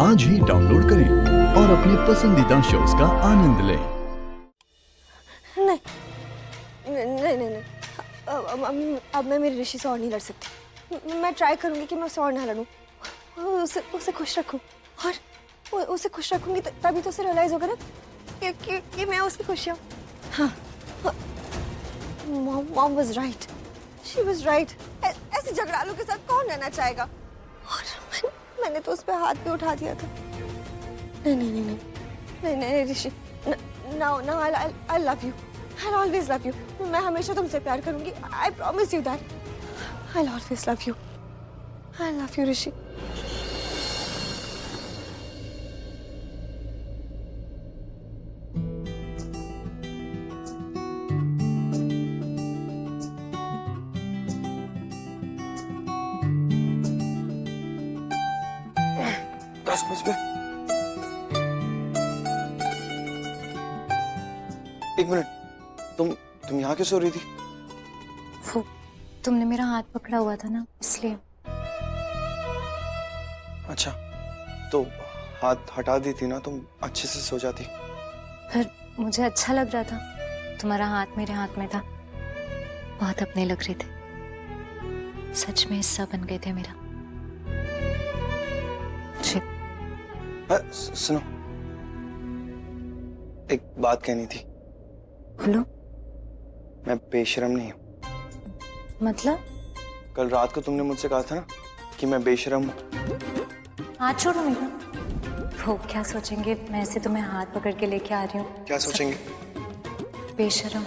आज ही डाउनलोड करें और अपने पसंदीदा शोज का आनंद लें। नहीं नहीं नहीं नहीं, अब मैं मेरी ऋषि से और नहीं लड़ सकती। मैं ट्राई करूंगी कि मैं उसे और ना लड़ूं, उसे खुश रखूं, और उसे खुश रखूंगी तभी तो उसे रियलाइज होगा ना कि मैं उसकी खुशी हूँ। हाँ, mom was right, she was right. ऐसे झगड़ालू के साथ कौन रहना चाहेगा? और मैंने तो उस पे हाथ भी उठा दिया था। नहीं नहीं नहीं नहीं नहीं नहीं ऋषि, now I love you. I'll always love you. मैं हमेशा तुमसे प्यार करूंगी. I promise you that. I'll always love you. I love you, ऋषि. दस बज गए। एक मिनट, तुम यहाँ क्यों सो रही थी? वो तुमने मेरा हाथ पकड़ा हुआ था ना, इसलिए। अच्छा, तो हाथ हटा दी थी ना, तुम अच्छे से सो जाती। फिर मुझे अच्छा लग रहा था, तुम्हारा हाथ मेरे हाथ में था, बहुत अपने लग रहे थे, सच में हिस्सा बन गए थे मेरा। सुनो, एक बात कहनी थी। बोलो। मैं बेशरम नहीं हूँ। मतलब? कल रात को तुमने मुझसे कहा था ना कि मैं बेशरम हूँ। हाथ छोड़ो मेरा। वो क्या सोचेंगे, मैं ऐसे तुम्हें हाथ पकड़ के लेके आ रही हूँ। क्या सोचेंगे? बेशरम,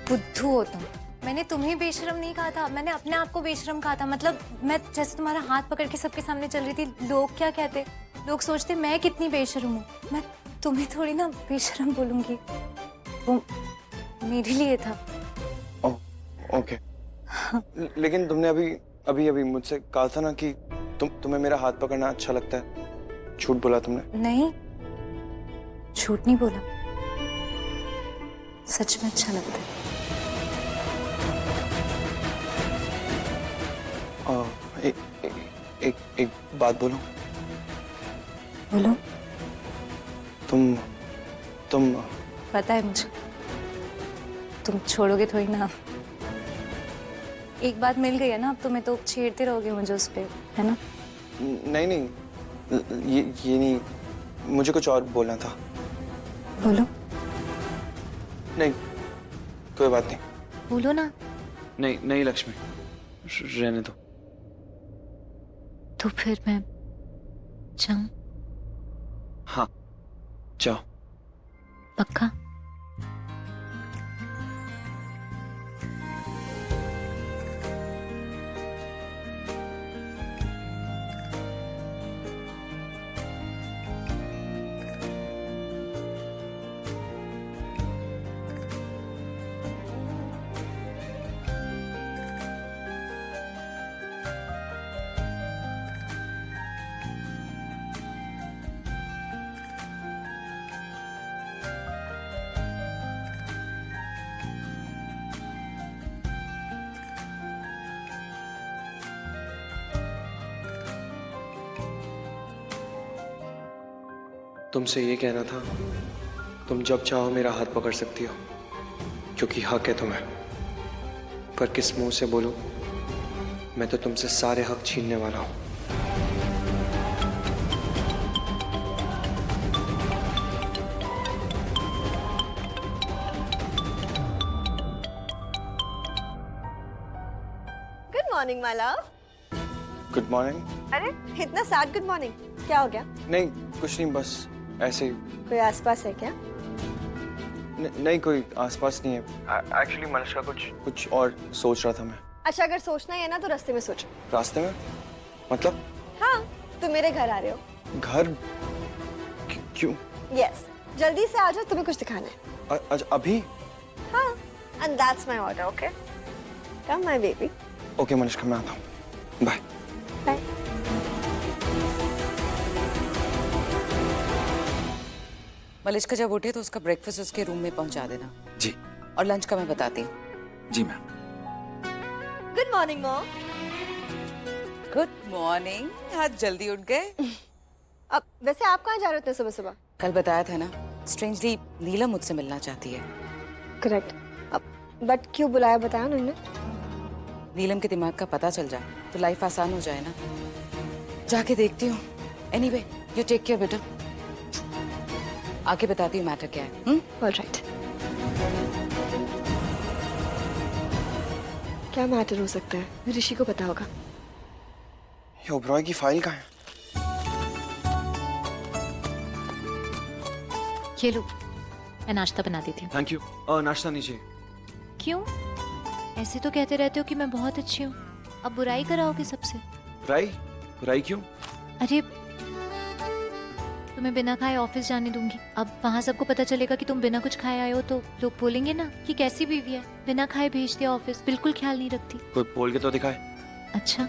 बुद्धू हो तुम। मैंने तुम्हें बेशरम नहीं कहा था, मैंने अपने आप को बेशरम कहा था। मतलब मैं जैसे तुम्हारा हाथ पकड़ के सबके सामने चल रही थी, लोग क्या कहते, लोग सोचते मैं कितनी बेशरम हूँ। मैं तुम्हें थोड़ी ना बेशरम बोलूंगी, वो मेरे लिए था। ओके। लेकिन तुमने अभी मुझसे कहा था ना कि तुम्हें मेरा हाथ पकड़ना अच्छा लगता है। झूठ बोला तुमने। नहीं, झूठ नहीं बोला, सच में अच्छा लगता है। एक बात बोलूं? बोलो। तुम पता है मुझे, तुम छोड़ोगे थोड़ी ना। एक बात मिल गई है ना, अब तुम्हें तो छेड़ते रहोगे मुझे उस पे, है ना? नहीं, ये नहीं, मुझे कुछ और बोलना था। बोलो। नहीं, कोई बात नहीं। बोलो ना। नहीं लक्ष्मी, रहने दो। तो फिर मैं जाऊं? हाँ, जाओ। पक्का? तुमसे ये कहना था, तुम जब चाहो मेरा हाथ पकड़ सकती हो, क्योंकि हक है तुम्हें। पर किस मुंह से बोलूं, मैं तो तुमसे सारे हक छीनने वाला हूं। Good morning my love. Good morning. अरे इतना सैड गुड मॉर्निंग, क्या हो गया? नहीं, कुछ नहीं, बस ऐसे ही। कोई आसपास है क्या? नहीं, कोई आसपास नहीं है। एक्चुअली मनुष्का कुछ और सोच रहा था मैं। अच्छा, अगर सोचना ही है ना तो रास्ते में सोचो। रास्ते में? मतलब? हाँ, तुम मेरे घर आ रहे हो। घर? क्यों? यस, जल्दी से आ जाओ, तुम्हें कुछ दिखाना है। अभी? हाँ, and that's my order, okay? Come my baby. Okay Manushka, मैं आता हूँ। बाय। बाय। मलिश्का जब उठे तो उसका ब्रेकफास्ट उसके रूम में पहुंचा देना। जी। और लंच का मैं बताती हूँ। जी ma'am. Good morning mom. Good morning, आज जल्दी उठ गए। अब वैसे आप कहाँ जा रहे होते सुबह सुबह? कल बताया था ना, स्ट्रेंजली नीलम मुझसे मिलना चाहती है। करेक्ट। अब बट क्यों बुलाया बताया उन्होंने? नीलम के दिमाग का पता चल जाए तो लाइफ आसान हो जाए ना। जाके देखती हूँ। एनीवे, यू टेक केयर बेटा। आके बताती हूँ मैटर क्या है। ऑलराइट। क्या मैटर हो सकता है? ऋषि को पता होगा। ये ओबरॉय की फाइल कहाँ है? ये लो, मैं नाश्ता बना देती हूँ। Thank you. नाश्ता नहीं चाहिए। क्यों? ऐसे तो कहते रहते हो कि मैं बहुत अच्छी हूँ, अब बुराई कराओगे सबसे? बुराई? बुराई क्यों? अरे तुम्हें बिना खाए ऑफिस जाने दूंगी। अब वहाँ सबको पता चलेगा कि तुम बिना कुछ खाए आए हो तो लोग बोलेंगे ना कि कैसी बीवी है, बिना खाए भेज दिया ऑफिस, बिल्कुल ख्याल नहीं रखती। कोई बोल के तो दिखाए। अच्छा,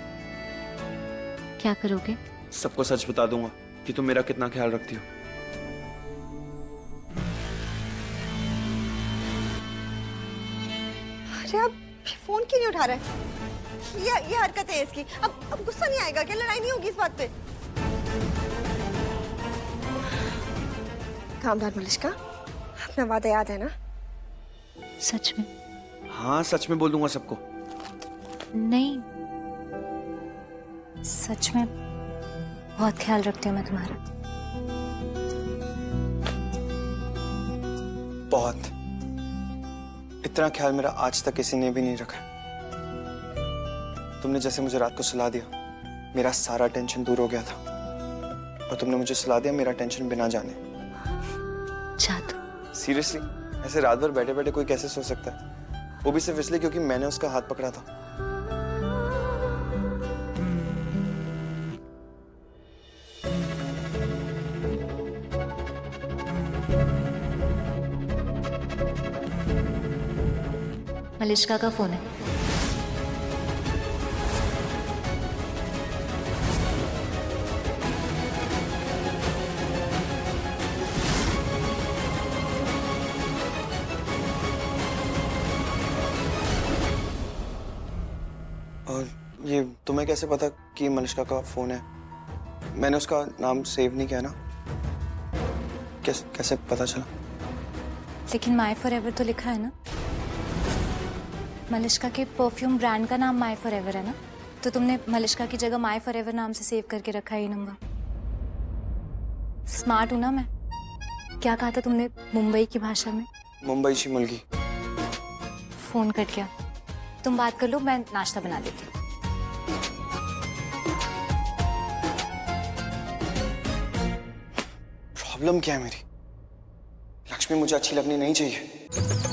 क्या करोगे? सबको सच बता दूंगा कि तुम मेरा कितना ख्याल रखती हो। अरे आप फोन क्यों नहीं उठा रहे? ये हरकत है इसकी। अब गुस्सा नहीं आएगा क्या? लड़ाई नहीं होगी इस बात पे? कामदार मलिश्का, अपना वादा याद है ना? सच में? हाँ, सच में बोल दूंगा सबको। नहीं, सच में बहुत ख्याल रखती हूँ मैं तुम्हारा। बहुत। इतना ख्याल मेरा आज तक किसी ने भी नहीं रखा। तुमने जैसे मुझे रात को सुला दिया, मेरा सारा टेंशन दूर हो गया था। और तुमने मुझे सुला दिया मेरा टेंशन बिना जाने। जादू। सीरियसली, ऐसे रात भर बैठे बैठे कोई कैसे सो सकता है? वो भी सिर्फ इसलिए क्योंकि मैंने उसका हाथ पकड़ा था। मलिश्का का फोन है। और ये तुम्हें कैसे पता कि मलिश्का का फोन है? मैंने उसका नाम सेव नहीं किया ना। कैसे पता चला? लेकिन माई फॉर एवर तो लिखा है ना। मलिश्का के परफ्यूम ब्रांड का नाम माई फॉर एवर है ना, तो तुमने मलिश्का की जगह माई फॉर एवर नाम से सेव करके रखा है ये नंबर। स्मार्ट हूं ना मैं। क्या कहा था तुमने मुंबई की भाषा में? मुंबई ची मुलगी। फोन कट गया। तुम बात कर लो, मैं नाश्ता बना देती हूँ। प्रॉब्लम क्या है मेरी? लक्ष्मी मुझे अच्छी लगनी नहीं चाहिए।